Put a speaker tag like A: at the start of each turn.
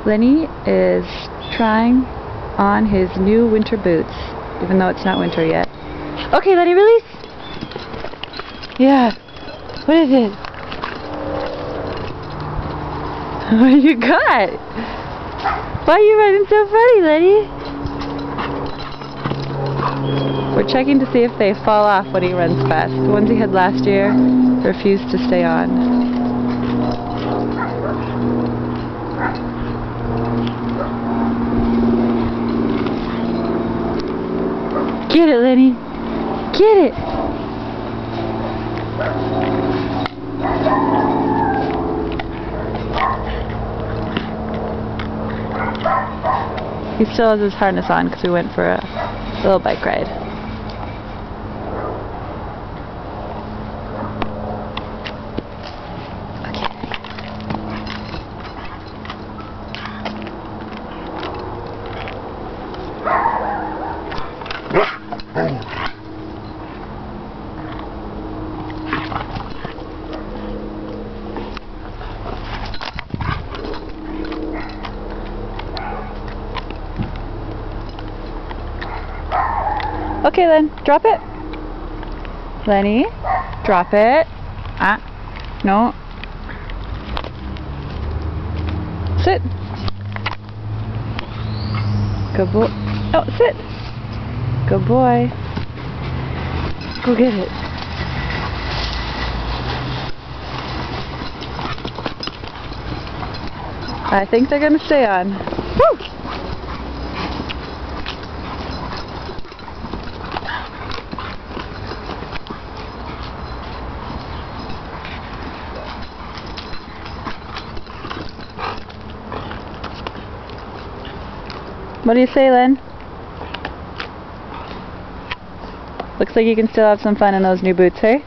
A: Lenny is trying on his new winter boots, even though it's not winter yet. Okay, Lenny, release! Yeah. What is it? What do you got? Why are you running so funny, Lenny? We're checking to see if they fall off when he runs fast. The ones he had last year refused to stay on. Get it, Lenny! Get it! He still has his harness on because we went for a little bike ride. Okay then, drop it. Lenny, drop it. No. Sit. Good boy. No, sit. Good boy. Go get it. I think they're gonna stay on. Woo! What do you say, Len? Looks like you can still have some fun in those new boots, hey?